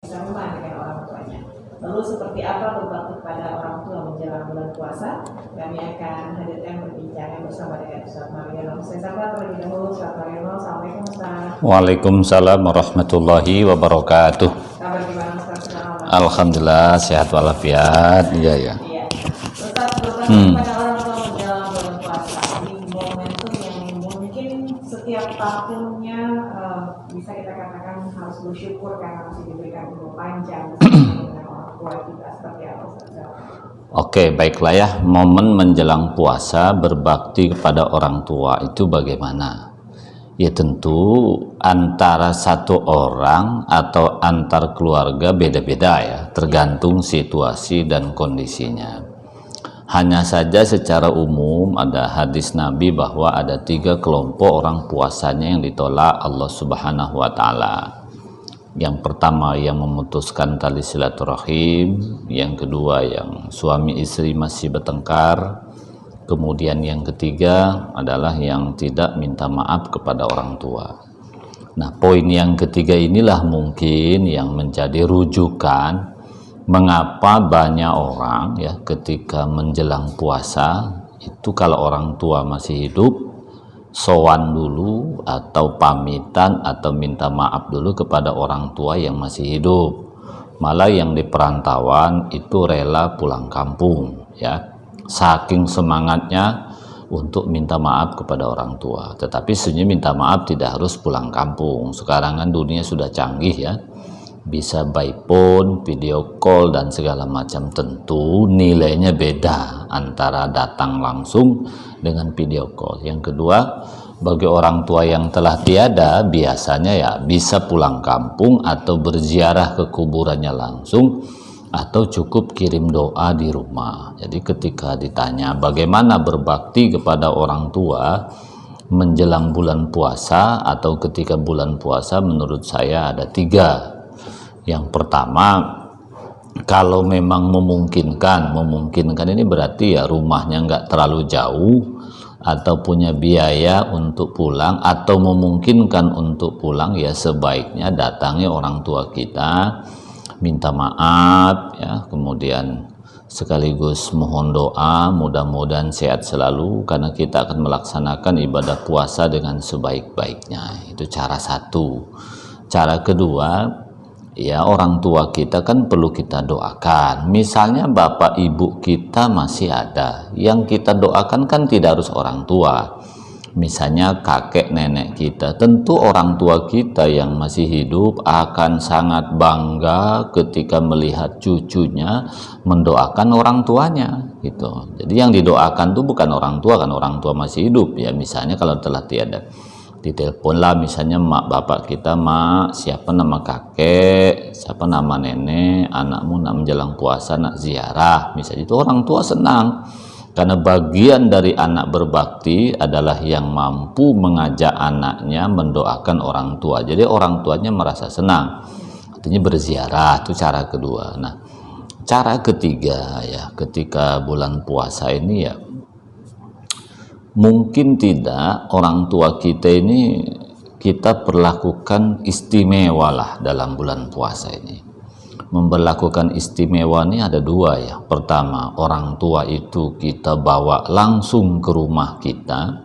bisa rumah dengan orang tuanya. Lalu seperti apa berbakti kepada orang tua menjelang bulan puasa? Kami akan hadirkan perbincangan bersama dengan Ustaz Mariono. Saya sapa terlebih dahulu Ustaz Mariono. Assalamualaikum Ustaz. Waalaikumsalam warahmatullahi wabarakatuh. Kabar gimana Ustaz? Alhamdulillah sehat walafiat. Iya. Ustaz, berbakti kepada orang tua menjelang bulan puasa. Ini momentum yang mungkin setiap tahunnya bisa kita katakan harus bersyukur karena masih diberikan umur panjang dengan orang tua kita. Seperti apa Ustaz? Oke, baiklah ya. Momen menjelang puasa berbakti kepada orang tua itu bagaimana? Ya tentu antara satu orang atau antar keluarga beda-beda ya, tergantung situasi dan kondisinya. Hanya saja secara umum ada hadis Nabi bahwa ada 3 kelompok orang puasanya yang ditolak Allah Subhanahu wa Ta'ala. Yang pertama yang memutuskan tali silaturahim, yang kedua yang suami istri masih bertengkar, kemudian yang ketiga adalah yang tidak minta maaf kepada orang tua. Nah, poin yang ketiga inilah mungkin yang menjadi rujukan mengapa banyak orang ya ketika menjelang puasa itu kalau orang tua masih hidup sowan dulu atau pamitan atau minta maaf dulu kepada orang tua yang masih hidup. Malah yang di perantauan itu rela pulang kampung ya. Saking semangatnya untuk minta maaf kepada orang tua. Tetapi sebenarnya minta maaf tidak harus pulang kampung. Sekarang kan dunia sudah canggih ya. Bisa by phone, video call dan segala macam. Tentu nilainya beda antara datang langsung dengan video call. Yang kedua, bagi orang tua yang telah tiada biasanya ya bisa pulang kampung atau berziarah ke kuburannya langsung atau cukup kirim doa di rumah. Jadi ketika ditanya bagaimana berbakti kepada orang tua menjelang bulan puasa atau ketika bulan puasa, menurut saya ada 3. Yang pertama, kalau memang memungkinkan ini berarti ya rumahnya nggak terlalu jauh atau punya biaya untuk pulang atau memungkinkan untuk pulang, ya sebaiknya datangi orang tua kita, minta maaf ya, kemudian sekaligus mohon doa mudah-mudahan sehat selalu karena kita akan melaksanakan ibadah puasa dengan sebaik-baiknya. Itu cara satu. Cara kedua, ya orang tua kita kan perlu kita doakan. Misalnya bapak ibu kita masih ada, yang kita doakan kan tidak harus orang tua. Misalnya kakek nenek kita, tentu orang tua kita yang masih hidup akan sangat bangga ketika melihat cucunya mendoakan orang tuanya gitu. Jadi yang didoakan tuh bukan orang tua, kan orang tua masih hidup ya. Misalnya kalau telah tiada, ditelepon misalnya mak bapak kita, mak siapa nama kakek, siapa nama nenek, anakmu nak menjelang puasa nak ziarah, misalnya, itu orang tua senang karena bagian dari anak berbakti adalah yang mampu mengajak anaknya mendoakan orang tua. Jadi orang tuanya merasa senang, artinya berziarah. Itu cara kedua. Nah, cara ketiga ya ketika bulan puasa ini ya, mungkin tidak orang tua kita ini kita perlakukan istimewa lah dalam bulan puasa ini. Memperlakukan istimewa ini ada 2 ya. Pertama, orang tua itu kita bawa langsung ke rumah kita,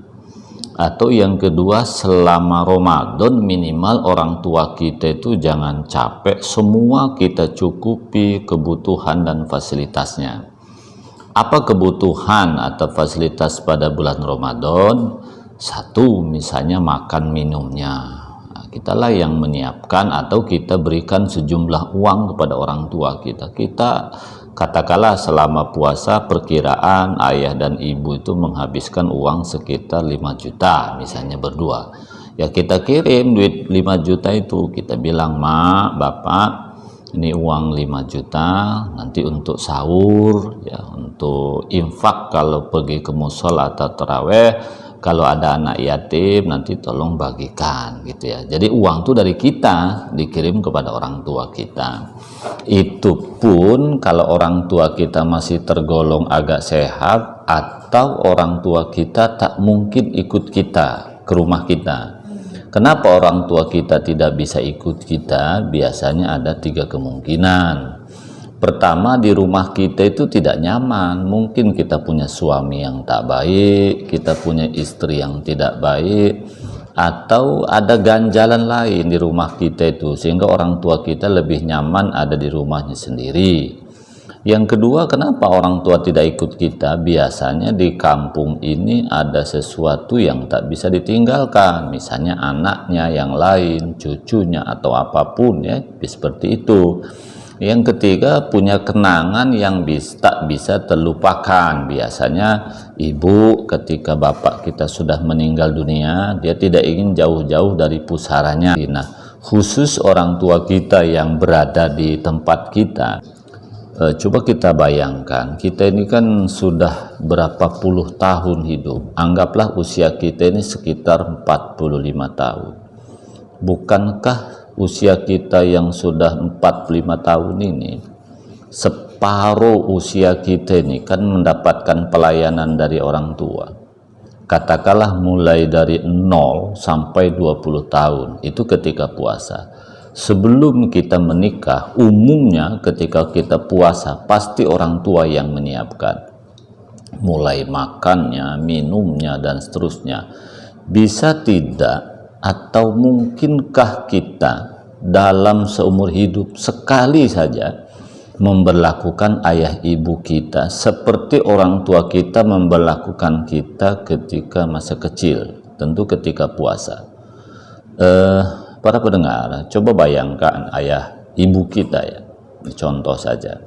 atau yang kedua selama Ramadan minimal orang tua kita itu jangan capek, semua kita cukupi kebutuhan dan fasilitasnya. Apa kebutuhan atau fasilitas pada bulan Ramadan? 1, misalnya makan minumnya. Kitalah yang menyiapkan atau kita berikan sejumlah uang kepada orang tua kita. Kita katakanlah selama puasa perkiraan ayah dan ibu itu menghabiskan uang sekitar 5 juta misalnya berdua. Ya kita kirim duit 5 juta itu, kita bilang, mak, bapak, ini uang 5 juta nanti untuk sahur ya, untuk infak kalau pergi ke musola atau taraweh, kalau ada anak yatim nanti tolong bagikan gitu ya. Jadi uang itu dari kita dikirim kepada orang tua kita. Itu pun kalau orang tua kita masih tergolong agak sehat atau orang tua kita tak mungkin ikut kita ke rumah kita. Kenapa orang tua kita tidak bisa ikut kita? Biasanya ada 3 kemungkinan. Pertama, di rumah kita itu tidak nyaman. Mungkin kita punya suami yang tak baik, kita punya istri yang tidak baik, atau ada ganjalan lain di rumah kita itu, sehingga orang tua kita lebih nyaman ada di rumahnya sendiri. Yang kedua, kenapa orang tua tidak ikut kita? Biasanya di kampung ini ada sesuatu yang tak bisa ditinggalkan, misalnya anaknya yang lain, cucunya, atau apapun ya, seperti itu. Yang ketiga, punya kenangan yang tak bisa terlupakan. Biasanya ibu ketika bapak kita sudah meninggal dunia, dia tidak ingin jauh-jauh dari pusaranya. Nah, khusus orang tua kita yang berada di tempat kita, coba kita bayangkan, kita ini kan sudah berapa puluh tahun hidup. Anggaplah usia kita ini sekitar 45 tahun. Bukankah usia kita yang sudah 45 tahun ini, separuh usia kita ini kan mendapatkan pelayanan dari orang tua. Katakanlah mulai dari 0 sampai 20 tahun, itu ketika puasa. Sebelum kita menikah, umumnya ketika kita puasa, pasti orang tua yang menyiapkan. Mulai makannya, minumnya, dan seterusnya. Bisa tidak, atau mungkinkah kita dalam seumur hidup sekali saja memberlakukan ayah ibu kita seperti orang tua kita memberlakukan kita ketika masa kecil, tentu ketika puasa. Para pendengar, coba bayangkan ayah ibu kita ya, contoh saja.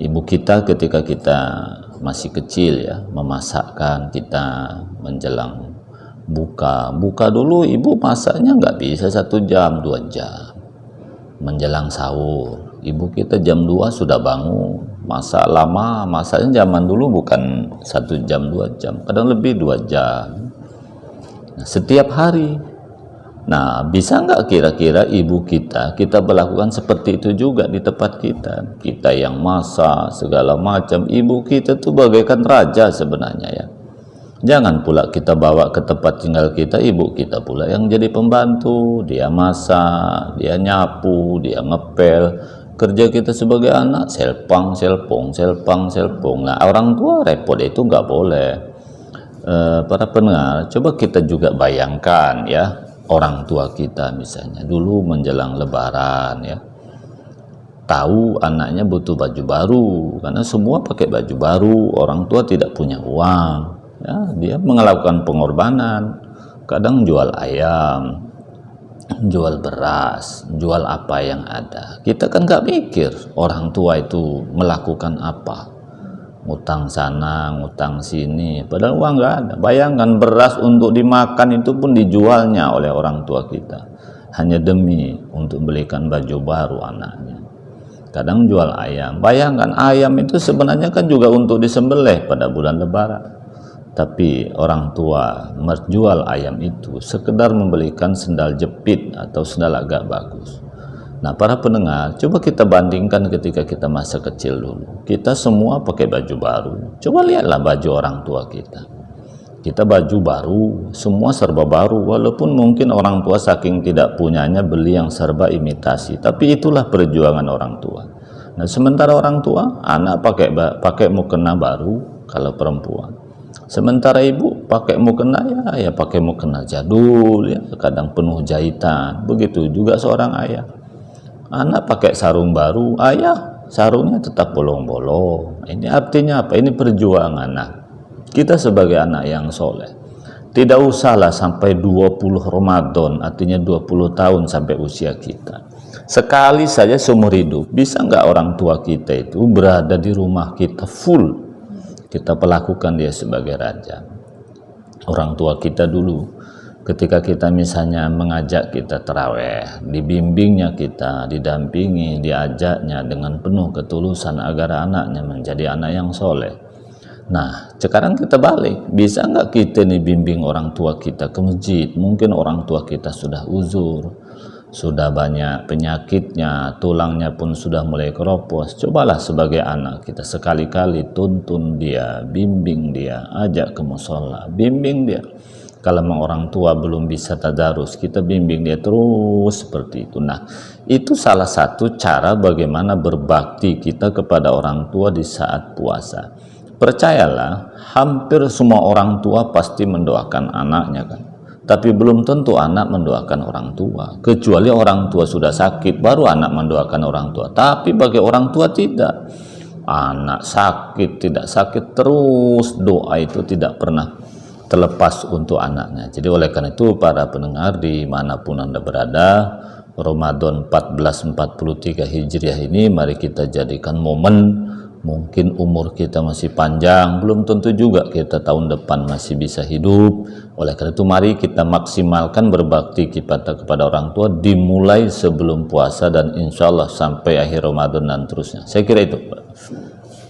Ibu kita ketika kita masih kecil ya, memasakkan kita menjelang buka dulu, ibu masaknya nggak bisa 1 jam 2 jam. Menjelang sahur, ibu kita jam 2 sudah bangun, masak lama. Masaknya zaman dulu bukan 1 jam 2 jam, kadang lebih 2 jam. Nah, setiap hari. Nah, bisa nggak kira-kira ibu kita berlakukan seperti itu juga di tempat kita? Kita yang masak segala macam, ibu kita tuh bagaikan raja sebenarnya ya. Jangan pula kita bawa ke tempat tinggal kita, ibu kita pula yang jadi pembantu. Dia masak, dia nyapu, dia ngepel. Kerja kita sebagai anak, selpang. Nah, orang tua repot, itu nggak boleh. Para pendengar, coba kita juga bayangkan ya, orang tua kita misalnya dulu menjelang lebaran ya, tahu anaknya butuh baju baru, karena semua pakai baju baru, orang tua tidak punya uang. Ya, dia melakukan pengorbanan, kadang jual ayam, jual beras, jual apa yang ada. Kita kan nggak mikir orang tua itu melakukan apa, ngutang sana, ngutang sini, padahal uang nggak ada. Bayangkan beras untuk dimakan itu pun dijualnya oleh orang tua kita, hanya demi untuk belikan baju baru anaknya. Kadang jual ayam. Bayangkan ayam itu sebenarnya kan juga untuk disembelih pada bulan lebaran. Tapi orang tua menjual ayam itu sekedar membelikan sendal jepit atau sendal agak bagus. Nah, para pendengar, coba kita bandingkan ketika kita masa kecil dulu. Kita semua pakai baju baru. Coba lihatlah baju orang tua kita. Kita baju baru, semua serba baru. Walaupun mungkin orang tua saking tidak punyanya beli yang serba imitasi. Tapi itulah perjuangan orang tua. Nah, sementara orang tua, anak pakai mukena baru kalau perempuan. Sementara ibu pakai mukena ya pakai mukena jadul ya, kadang penuh jahitan. Begitu juga seorang ayah. Anak pakai sarung baru, ayah sarungnya tetap bolong-bolong. Ini artinya apa? Ini perjuangan. Nah, kita sebagai anak yang soleh, tidak usahlah sampai 20 Ramadan, artinya 20 tahun sampai usia kita. Sekali saja seumur hidup, bisa nggak orang tua kita itu berada di rumah kita full? Kita perlakukan dia sebagai raja. Orang tua kita dulu, ketika kita misalnya mengajak kita taraweh, dibimbingnya kita, didampingi, diajaknya dengan penuh ketulusan agar anaknya menjadi anak yang soleh. Nah, sekarang kita balik, bisa nggak kita nih bimbing orang tua kita ke masjid? Mungkin orang tua kita sudah uzur, sudah banyak penyakitnya, tulangnya pun sudah mulai keropos. Cobalah sebagai anak kita sekali-kali tuntun dia, bimbing dia, ajak ke musola, bimbing dia. Kalau memang orang tua belum bisa tadarus, kita bimbing dia terus seperti itu. Nah, itu salah satu cara bagaimana berbakti kita kepada orang tua di saat puasa. Percayalah, hampir semua orang tua pasti mendoakan anaknya kan. Tapi belum tentu anak mendoakan orang tua. Kecuali orang tua sudah sakit, baru anak mendoakan orang tua. Tapi bagi orang tua tidak. Anak sakit, tidak sakit, terus doa itu tidak pernah terlepas untuk anaknya. Jadi oleh karena itu para pendengar dimanapun Anda berada, Ramadan 1443 Hijriah ini mari kita jadikan momen. Mungkin umur kita masih panjang, belum tentu juga kita tahun depan masih bisa hidup. Oleh karena itu mari kita maksimalkan berbakti kita kepada orang tua dimulai sebelum puasa dan insya Allah sampai akhir Ramadan dan terusnya. Saya kira itu, Pak.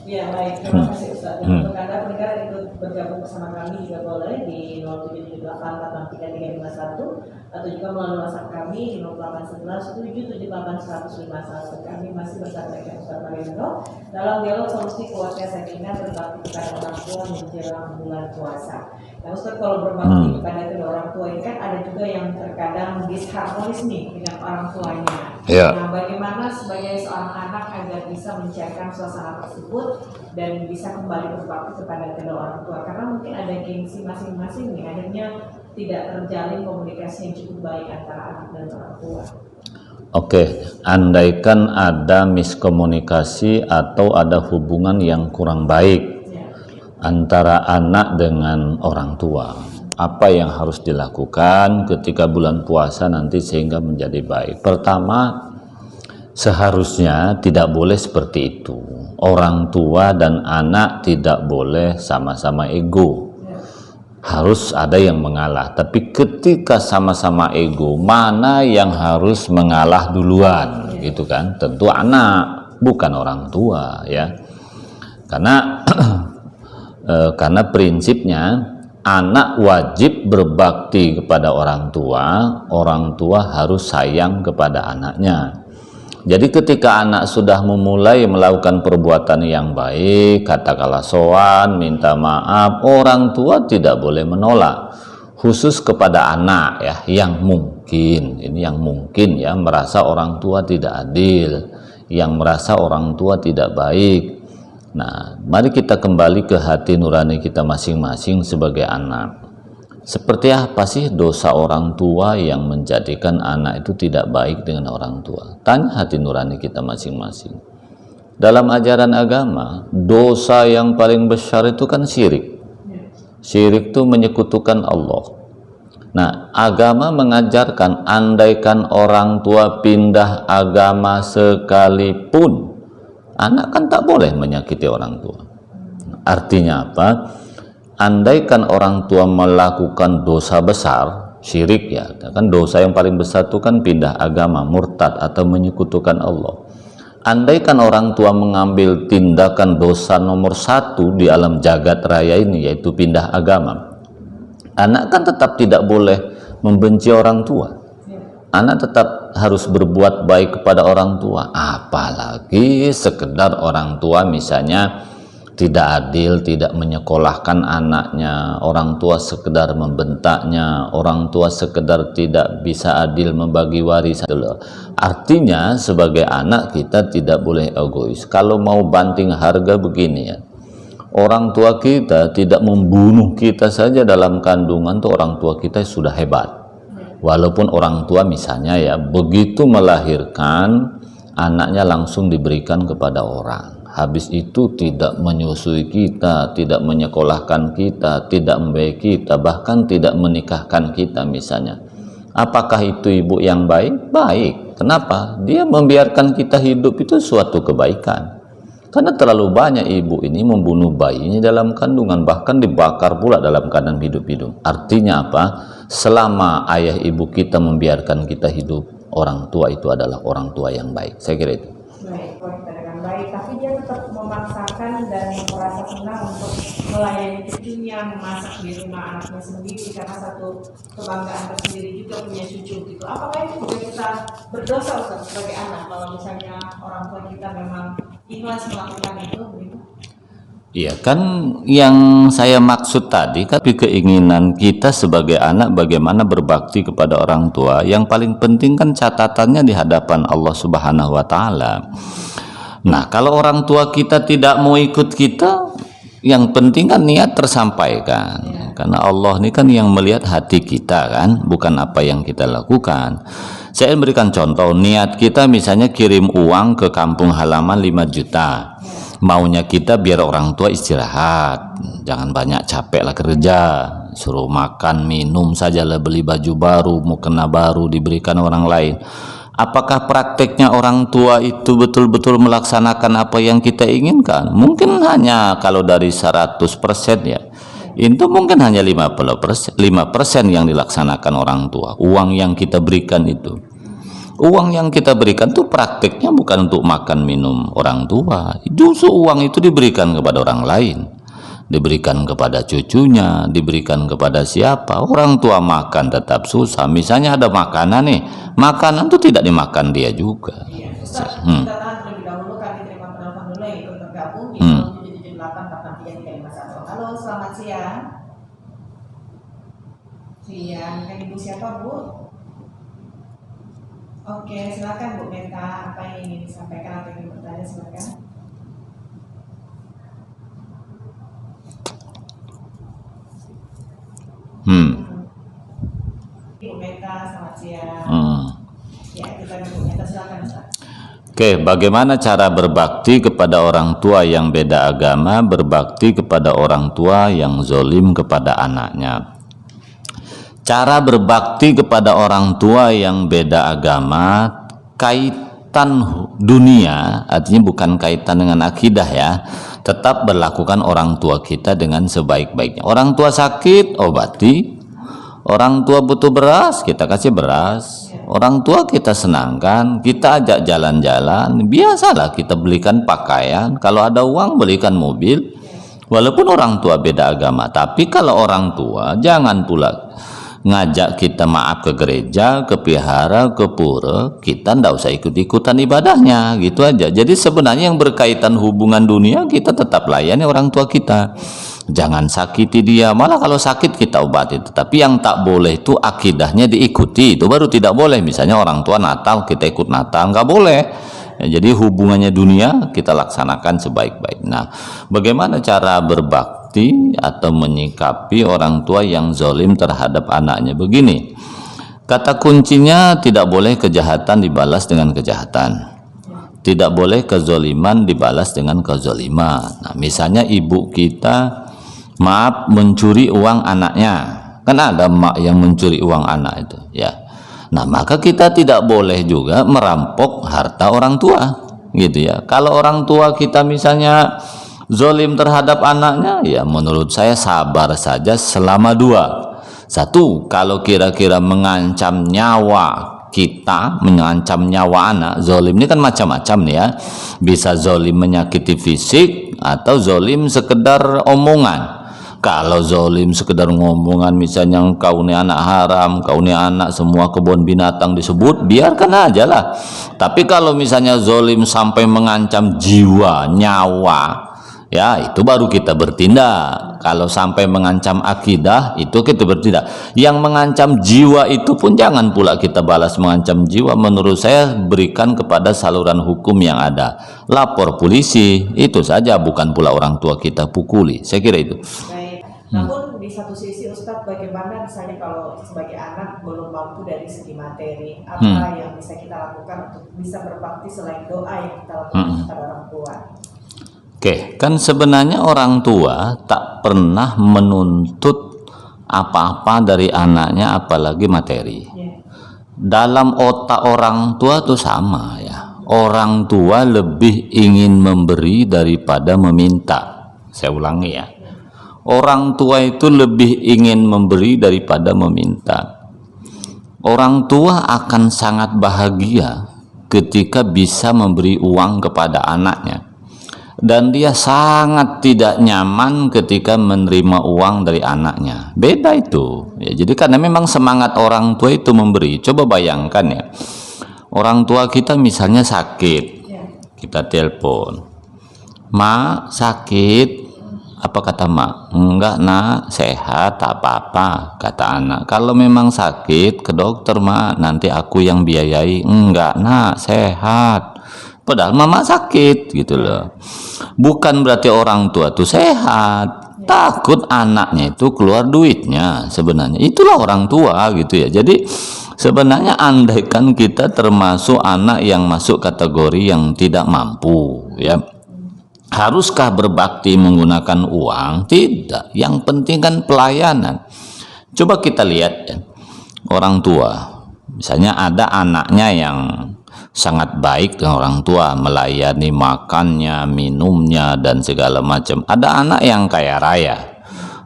Ya, baik. Terima kasih Ustaz. Dan untuk Anda pendengar yang ikut bergabung bersama kami juga boleh di 0778435351 atau juga melalui WhatsApp kami di 0811778151. Kami masih bersama dengan Ustaz Marianto dalam dialog solusi keluarga sakinah berbakti kepada orang tua menjelang bulan puasa. Nah, Ustaz, kalau berbakti kepada kedua orang tua ini kan ada juga yang terkadang disharmonis nih dengan orang tuanya. Ya. Nah, bagaimana sebagai seorang anak agar bisa mencairkan suasana tersebut dan bisa kembali berbakti kepada kedua orang tua? Karena mungkin ada gengsi masing-masing nih, akhirnya tidak terjalin komunikasi yang cukup baik antara anak dan orang tua. Oke, andaikan ada miskomunikasi atau ada hubungan yang kurang baik antara anak dengan orang tua, apa yang harus dilakukan ketika bulan puasa nanti sehingga menjadi baik? Pertama, seharusnya tidak boleh seperti itu. Orang tua dan anak tidak boleh sama-sama ego. Harus ada yang mengalah. Tapi ketika sama-sama ego, mana yang harus mengalah duluan? Gitu kan? Tentu anak, bukan orang tua ya. Karena karena prinsipnya anak wajib berbakti kepada orang tua harus sayang kepada anaknya. Jadi ketika anak sudah memulai melakukan perbuatan yang baik, katakanlah sowan, minta maaf, orang tua tidak boleh menolak. Khusus kepada anak ya, yang mungkin ya merasa orang tua tidak adil, yang merasa orang tua tidak baik. Nah, mari kita kembali ke hati nurani kita masing-masing sebagai anak. Seperti apa sih dosa orang tua yang menjadikan anak itu tidak baik dengan orang tua? Tanya hati nurani kita masing-masing. Dalam ajaran agama, dosa yang paling besar itu kan syirik. Syirik itu menyekutukan Allah. Nah, agama mengajarkan andaikan orang tua pindah agama sekalipun, anak kan tak boleh menyakiti orang tua. Artinya apa? Andaikan orang tua melakukan dosa besar, syirik ya, kan dosa yang paling besar itu kan pindah agama, murtad atau menyekutukan Allah. Andaikan orang tua mengambil tindakan dosa nomor 1 di alam jagat raya ini, yaitu pindah agama, anak kan tetap tidak boleh membenci orang tua. Anak tetap harus berbuat baik kepada orang tua. Apalagi sekedar orang tua misalnya tidak adil, tidak menyekolahkan anaknya, orang tua sekedar membentaknya, orang tua sekedar tidak bisa adil membagi warisan. Artinya sebagai anak kita tidak boleh egois. Kalau mau banting harga begini ya, orang tua kita tidak membunuh kita saja dalam kandungan tuh orang tua kita sudah hebat. Walaupun orang tua misalnya ya begitu melahirkan anaknya langsung diberikan kepada orang. Habis itu tidak menyusui kita, tidak menyekolahkan kita, tidak membiayai kita, bahkan tidak menikahkan kita misalnya. Apakah itu ibu yang baik? Baik. Kenapa? Dia membiarkan kita hidup itu suatu kebaikan. Karena terlalu banyak ibu ini membunuh bayinya dalam kandungan, bahkan dibakar pula dalam keadaan hidup-hidup. Artinya apa? Selama ayah ibu kita membiarkan kita hidup, orang tua itu adalah orang tua yang baik. Saya kira itu. Baik, baik, tapi dia tetap memaksakan dan merasa senang untuk melayani cucunya, memasak di rumah anaknya sendiri karena satu kebanggaan tersendiri juga punya cucu gitu. Apakah itu juga kita berdosa Ustaz sebagai anak kalau misalnya orang tua kita memang ikhlas melakukan itu? Begitu? Iya kan, yang saya maksud tadi kan keinginan kita sebagai anak bagaimana berbakti kepada orang tua. Yang paling penting kan catatannya di hadapan Allah Subhanahu wa taala. Nah, kalau orang tua kita tidak mau ikut kita, yang penting kan niat tersampaikan. Karena Allah ini kan yang melihat hati kita kan, bukan apa yang kita lakukan. Saya berikan contoh, niat kita misalnya kirim uang ke kampung halaman 5 juta. Maunya kita biar orang tua istirahat, jangan banyak capek lah kerja, suruh makan minum saja lah, beli baju baru, mukena baru diberikan orang lain. Apakah prakteknya orang tua itu betul-betul melaksanakan apa yang kita inginkan? Mungkin hanya kalau dari 100% ya, itu mungkin hanya 5% yang dilaksanakan orang tua. Uang yang kita berikan itu, uang yang kita berikan tuh prakteknya bukan untuk makan minum orang tua. Justru uang itu diberikan kepada orang lain, diberikan kepada cucunya, diberikan kepada siapa. Orang tua makan tetap susah. Misalnya ada makanan nih, makanan tuh tidak dimakan dia juga. Iya, Ustaz, kita tahan terlebih dahulu, kami terima penelpon dulu yang ikut tergabung di 0778 Halo, selamat siang. Siang, kan Ibu siapa, Bu? Oke, silakan Bu Meta, apa yang ingin disampaikan atau ingin bertanya, silakan. Bu Meta, selamat siang. Ya, kita Bu Meta, silakan Ustaz. Oke, bagaimana cara berbakti kepada orang tua yang beda agama, berbakti kepada orang tua yang zolim kepada anaknya? Cara berbakti kepada orang tua yang beda agama, kaitan dunia, artinya bukan kaitan dengan akidah ya, tetap berlakukan orang tua kita dengan sebaik-baiknya. Orang tua sakit, obati. Orang tua butuh beras, kita kasih beras. Orang tua kita senangkan, kita ajak jalan-jalan. Biasalah kita belikan pakaian. Kalau ada uang belikan mobil. Walaupun orang tua beda agama, tapi kalau orang tua jangan pula ngajak kita maaf ke gereja, ke vihara, ke pura, kita ndak usah ikut-ikutan ibadahnya, gitu aja. Jadi sebenarnya yang berkaitan hubungan dunia kita tetap layani orang tua kita. Jangan sakiti dia, malah kalau sakit kita obati. Tapi yang tak boleh itu akidahnya diikuti, itu baru tidak boleh. Misalnya orang tua Natal kita ikut Natal, nggak boleh. Ya, jadi hubungannya dunia kita laksanakan sebaik-baik. Nah, bagaimana cara berbakti atau menyikapi orang tua yang zalim terhadap anaknya? Begini, kata kuncinya tidak boleh kejahatan dibalas dengan kejahatan, tidak boleh kezoliman dibalas dengan kezoliman. Nah, misalnya ibu kita maaf mencuri uang anaknya, kan ada mak yang mencuri uang anak itu ya. Nah, maka kita tidak boleh juga merampok harta orang tua, gitu ya. Kalau orang tua kita misalnya zolim terhadap anaknya, ya menurut saya sabar saja selama 2. 1, kalau kira-kira mengancam nyawa kita, mengancam nyawa anak, zolim ini kan macam-macam nih ya. Bisa zolim menyakiti fisik atau zolim sekedar omongan. Kalau zolim sekedar ngomongan, misalnya kau ini anak haram, kau ini anak semua kebun binatang disebut, biarkan aja lah. Tapi kalau misalnya zolim sampai mengancam jiwa, nyawa, ya itu baru kita bertindak. Kalau sampai mengancam akidah, itu kita bertindak. Yang mengancam jiwa itu pun jangan pula kita balas mengancam jiwa. Menurut saya berikan kepada saluran hukum yang ada. Lapor polisi, itu saja, bukan pula orang tua kita pukuli. Saya kira itu. Namun di satu sisi Ustadz, bagaimana misalnya kalau sebagai anak belum mampu dari segi materi, apa yang bisa kita lakukan untuk bisa berbakti selain doa yang kita lakukan kepada orang tua? Oke, kan sebenarnya orang tua tak pernah menuntut apa-apa dari anaknya, apalagi materi. Dalam otak orang tua tuh sama ya. Orang tua lebih ingin memberi daripada meminta. Saya ulangi ya. Orang tua itu lebih ingin memberi daripada meminta. Orang tua akan sangat bahagia ketika bisa memberi uang kepada anaknya. Dan dia sangat tidak nyaman ketika menerima uang dari anaknya. Beda itu. Ya, jadi karena memang semangat orang tua itu memberi. Coba bayangkan ya. Orang tua kita misalnya sakit. Kita telepon. Ma, sakit. Apa kata mak? Enggak nak, sehat, tak apa-apa, kata anak. Kalau memang sakit ke dokter mak, nanti aku yang biayai. Enggak nak, sehat. Padahal mama sakit gitu loh. Bukan berarti orang tua tuh sehat, takut anaknya itu keluar duitnya. Sebenarnya itulah orang tua gitu ya. Jadi sebenarnya andaikan kita termasuk anak yang masuk kategori yang tidak mampu ya, haruskah berbakti menggunakan uang? Tidak. Yang penting kan pelayanan. Coba kita lihat ya, orang tua misalnya ada anaknya yang sangat baik dengan orang tua, melayani makannya, minumnya, dan segala macam. Ada anak yang kaya raya.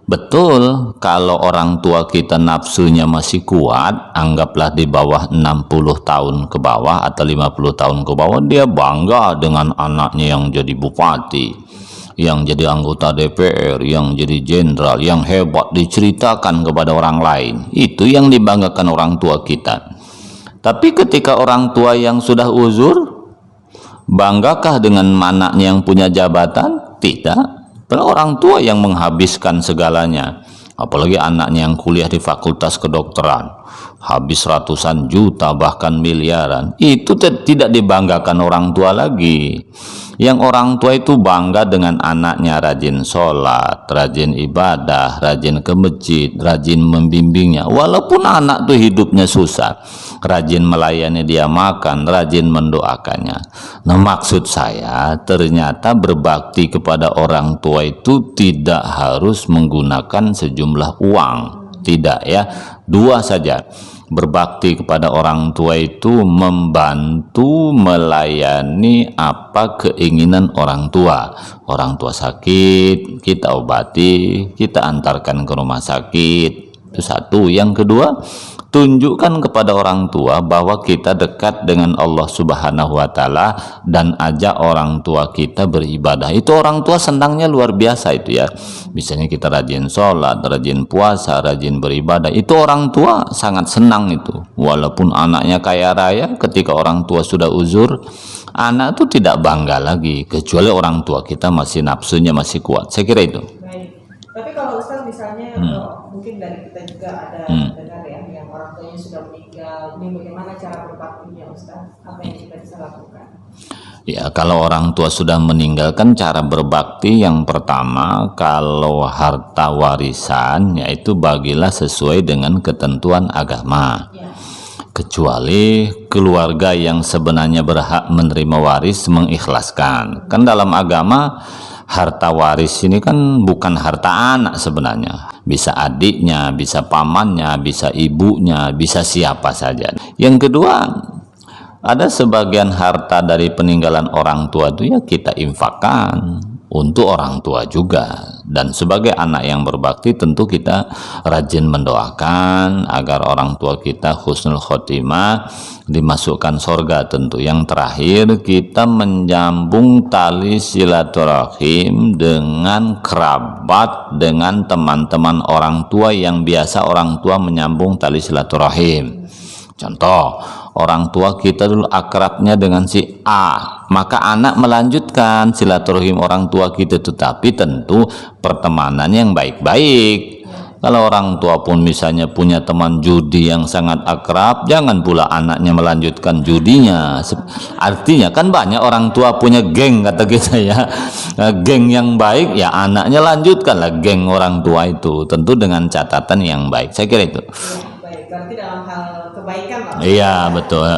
Betul, kalau orang tua kita nafsunya masih kuat, anggaplah di bawah 60 tahun ke bawah atau 50 tahun ke bawah, dia bangga dengan anaknya yang jadi bupati, yang jadi anggota DPR, yang jadi jenderal, yang hebat, diceritakan kepada orang lain. Itu yang dibanggakan orang tua kita. Tapi ketika orang tua yang sudah uzur, banggakah dengan anaknya yang punya jabatan? Tidak. Padahal orang tua yang menghabiskan segalanya. Apalagi anaknya yang kuliah di fakultas kedokteran, habis ratusan juta bahkan miliaran. Itu tidak dibanggakan orang tua lagi. Yang orang tua itu bangga dengan anaknya rajin sholat, rajin ibadah, rajin ke masjid, rajin membimbingnya. Walaupun anak tuh hidupnya susah, rajin melayani dia makan, rajin mendoakannya. Nah, maksud saya ternyata berbakti kepada orang tua itu tidak harus menggunakan sejumlah uang. Tidak ya, dua saja. Berbakti kepada orang tua itu membantu melayani apa keinginan orang tua. Orang tua sakit, kita obati, kita antarkan ke rumah sakit. Itu satu. Yang kedua, tunjukkan kepada orang tua bahwa kita dekat dengan Allah Subhanahu wa Ta'ala dan ajak orang tua kita beribadah. Itu orang tua senangnya luar biasa itu ya. Misalnya kita rajin sholat, rajin puasa, rajin beribadah, itu orang tua sangat senang itu. Walaupun anaknya kaya raya, ketika orang tua sudah uzur, anak itu tidak bangga lagi, kecuali orang tua kita masih nafsunya masih kuat. Saya kira itu. Baik. Tapi kalau Ustaz misalnya mungkin dari kita juga ada dengar ya yang orang tuanya sudah meninggal, ini bagaimana cara berbaktinya Ustaz? Apa yang kita bisa lakukan? Ya, kalau orang tua sudah meninggalkan, cara berbakti yang pertama, kalau harta warisan yaitu bagilah sesuai dengan ketentuan agama. Ya. Kecuali keluarga yang sebenarnya berhak menerima waris mengikhlaskan. Kan dalam agama harta waris ini kan bukan harta anak sebenarnya. Bisa adiknya, bisa pamannya, bisa ibunya, bisa siapa saja. Yang kedua, ada sebagian harta dari peninggalan orang tua itu ya kita infakkan untuk orang tua juga. Dan sebagai anak yang berbakti tentu kita rajin mendoakan agar orang tua kita husnul khotimah, dimasukkan surga tentu. Yang terakhir, kita menyambung tali silaturahim dengan kerabat, dengan teman-teman orang tua yang biasa orang tua menyambung tali silaturahim. Contoh, orang tua kita dulu akrabnya dengan si A, maka anak melanjutkan silaturahim orang tua kita, tetapi tentu pertemanan yang baik-baik. Kalau orang tua pun misalnya punya teman judi yang sangat akrab, jangan pula anaknya melanjutkan judinya. Artinya kan banyak orang tua punya geng, kata kita ya, geng yang baik, ya anaknya lanjutkanlah geng orang tua itu, tentu dengan catatan yang baik. Saya kira itu. Baik, berarti dalam hal kebaikan lah. Iya, betul.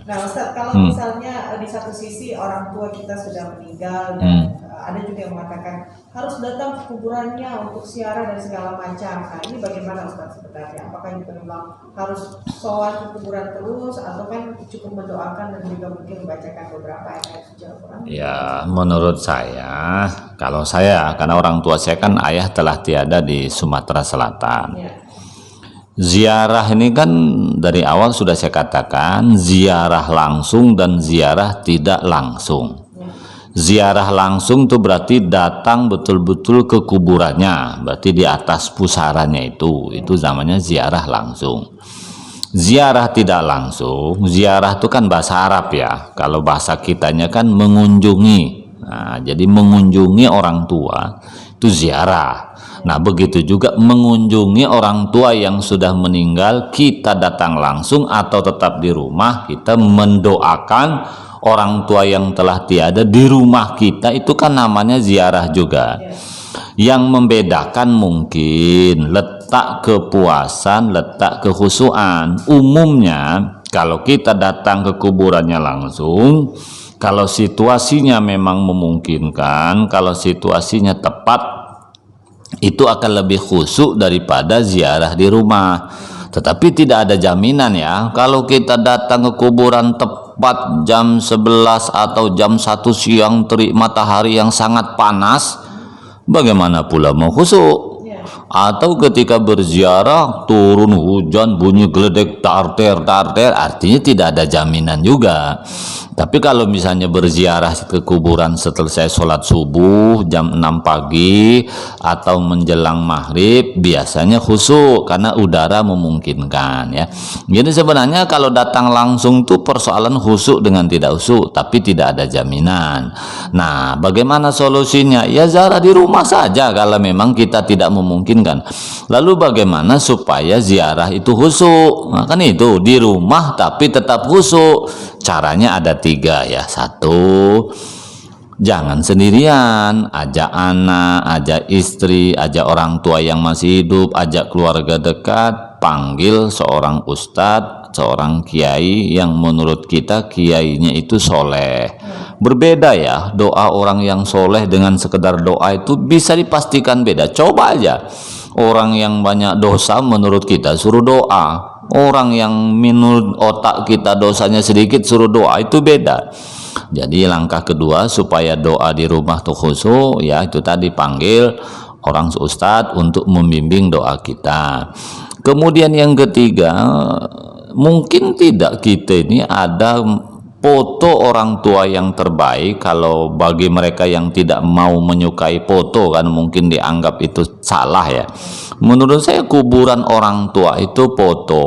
Nah Ustaz, kalau misalnya di satu sisi orang tua kita sudah meninggal dan ada juga yang mengatakan harus datang ke kuburannya untuk ziarah dan segala macam. Nah ini bagaimana Ustaz sebenarnya? Apakah itu memang harus sholat ke kuburan terus atau kan cukup mendoakan dan juga mungkin membacakan beberapa ayat suci Al-Quran? Ya, menurut saya, kalau saya, karena orang tua saya kan ayah telah tiada di Sumatera Selatan. Ya. Ziarah ini kan dari awal sudah saya katakan, ziarah langsung dan ziarah tidak langsung. Ziarah langsung itu berarti datang betul-betul ke kuburannya, berarti di atas pusarannya itu namanya ziarah langsung. Ziarah tidak langsung, ziarah itu kan bahasa Arab ya, kalau bahasa kitanya kan mengunjungi. Nah, jadi mengunjungi orang tua itu ziarah. Nah, begitu juga mengunjungi orang tua yang sudah meninggal, kita datang langsung atau tetap di rumah, kita mendoakan orang tua yang telah tiada di rumah kita, itu kan namanya ziarah juga. Yang membedakan mungkin letak kepuasan, letak kekhusyuan. Umumnya kalau kita datang ke kuburannya langsung, kalau situasinya memang memungkinkan, kalau situasinya tepat, itu akan lebih khusyuk daripada ziarah di rumah. Tetapi tidak ada jaminan ya, kalau kita datang ke kuburan tepat jam 11 atau jam 1 siang, terik matahari yang sangat panas, bagaimana pula mau khusyuk? Atau ketika berziarah turun hujan, bunyi geledek tarter, artinya tidak ada jaminan juga. Tapi kalau misalnya berziarah ke kuburan setelah saya sholat subuh jam 6 pagi atau menjelang maghrib, biasanya khusyuk karena udara memungkinkan ya. Jadi sebenarnya kalau datang langsung tuh persoalan khusyuk dengan tidak khusyuk, tapi tidak ada jaminan. Nah, bagaimana solusinya? Ya ziarah di rumah saja kalau memang kita tidak memungkinkan. Lalu bagaimana supaya ziarah itu khusyuk? Nah, kan itu di rumah tapi tetap khusyuk. Caranya ada 3 ya. 1, jangan sendirian, ajak anak, ajak istri, ajak orang tua yang masih hidup, ajak keluarga dekat, panggil seorang ustadz, seorang kiai yang menurut kita kiainya itu soleh. Berbeda ya, doa orang yang soleh dengan sekedar doa itu bisa dipastikan beda. Coba aja, orang yang banyak dosa menurut kita suruh doa, orang yang menurut otak kita dosanya sedikit suruh doa, itu beda. Jadi langkah kedua supaya doa di rumah tuh khusyuk ya, itu tadi panggil orang ustadz untuk membimbing doa kita. Kemudian yang ketiga, mungkin tidak kita ini ada foto orang tua yang terbaik. Kalau bagi mereka yang tidak mau menyukai foto kan mungkin dianggap itu salah ya. Menurut saya kuburan orang tua itu foto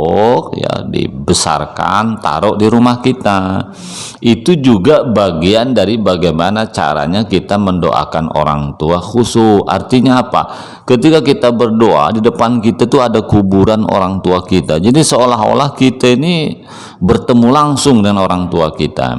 ya dibesarkan, taruh di rumah kita. Itu juga bagian dari bagaimana caranya kita mendoakan orang tua khusyuk. Artinya apa? Ketika kita berdoa, di depan kita tuh ada kuburan orang tua kita. Jadi seolah-olah kita ini bertemu langsung dengan orang tua kita.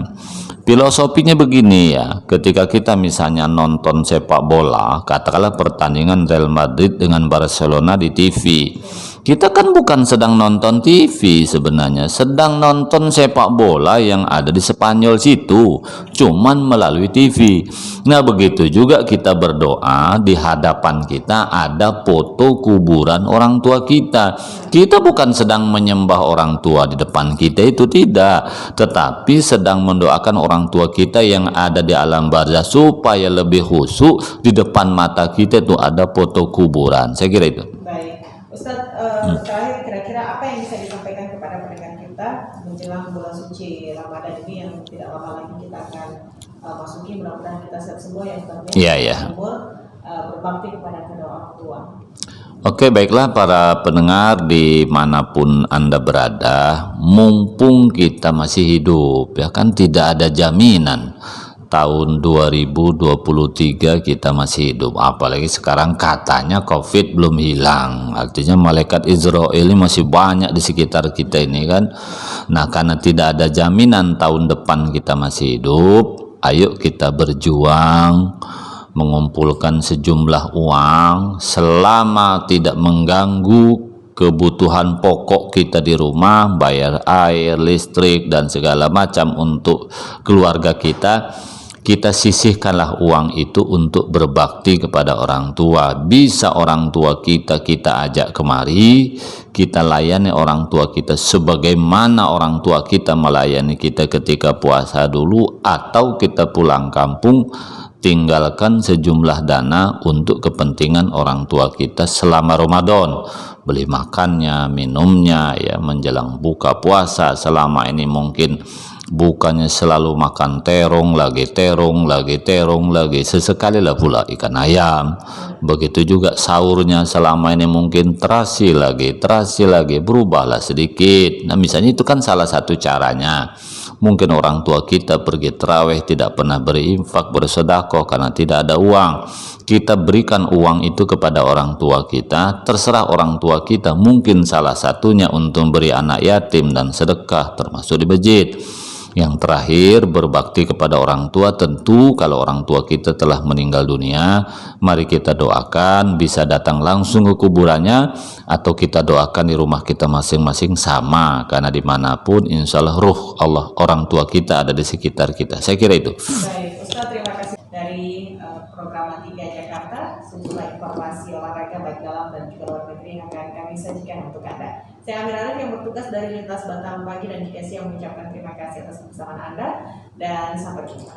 Filosofinya begini ya, ketika kita misalnya nonton sepak bola, katakanlah pertandingan Real Madrid dengan Barcelona di TV, kita kan bukan sedang nonton TV sebenarnya, sedang nonton sepak bola yang ada di Spanyol situ, cuman melalui TV. Nah begitu juga kita berdoa, di hadapan kita ada foto kuburan orang tua kita. Kita bukan sedang menyembah orang tua di depan kita, itu tidak, tetapi sedang mendoakan orang tua kita yang ada di alam barzah supaya lebih khusyuk. Di depan mata kita itu ada foto kuburan. Saya kira itu. Baik, Ustadz, terakhir kira-kira apa yang bisa disampaikan kepada pendengar kita menjelang bulan suci Ramadan ini yang tidak lama lagi kita akan masuki, mudah-mudahan kita sehat semua yang berbakti kepada kedua orang tua. Oke, baiklah para pendengar dimanapun Anda berada, mumpung kita masih hidup, ya kan tidak ada jaminan tahun 2023 kita masih hidup, apalagi sekarang katanya COVID belum hilang, artinya malaikat Israel ini masih banyak di sekitar kita ini kan. Nah, karena tidak ada jaminan tahun depan kita masih hidup, ayo kita berjuang mengumpulkan sejumlah uang selama tidak mengganggu kebutuhan pokok kita di rumah, bayar air, listrik dan segala macam untuk keluarga kita. Kita sisihkanlah uang itu untuk berbakti kepada orang tua. Bisa orang tua kita ajak kemari, kita layani orang tua kita sebagaimana orang tua kita melayani kita ketika puasa dulu, atau kita pulang kampung tinggalkan sejumlah dana untuk kepentingan orang tua kita selama Ramadan, beli makannya, minumnya ya, menjelang buka puasa. Selama ini mungkin bukannya selalu makan terong lagi, sesekali lah pula ikan ayam. Begitu juga sahurnya, selama ini mungkin terasi lagi, berubahlah sedikit. Nah misalnya itu kan salah satu caranya Mungkin orang tua kita pergi terawih tidak pernah berinfak, bersedekah karena tidak ada uang. Kita berikan uang itu kepada orang tua kita, terserah orang tua kita, mungkin salah satunya untuk beri anak yatim dan sedekah termasuk di masjid. Yang terakhir, berbakti kepada orang tua. Tentu kalau orang tua kita telah meninggal dunia, mari kita doakan, bisa datang langsung ke kuburannya atau kita doakan di rumah kita masing-masing, sama, karena dimanapun insya Allah ruh Allah orang tua kita ada di sekitar kita. Saya kira itu. Baik, Ustaz, terima kasih dari program Tiga Jakarta, sejumlah informasi olahraga baik dalam dan juga luar negeri yang akan kami sajikan untuk Anda. Saya Amir Arif yang bertugas dari Lintas Batam Pagi dan Dikasih yang mengucapkan terima kasih atas kebersamaan Anda dan sampai jumpa.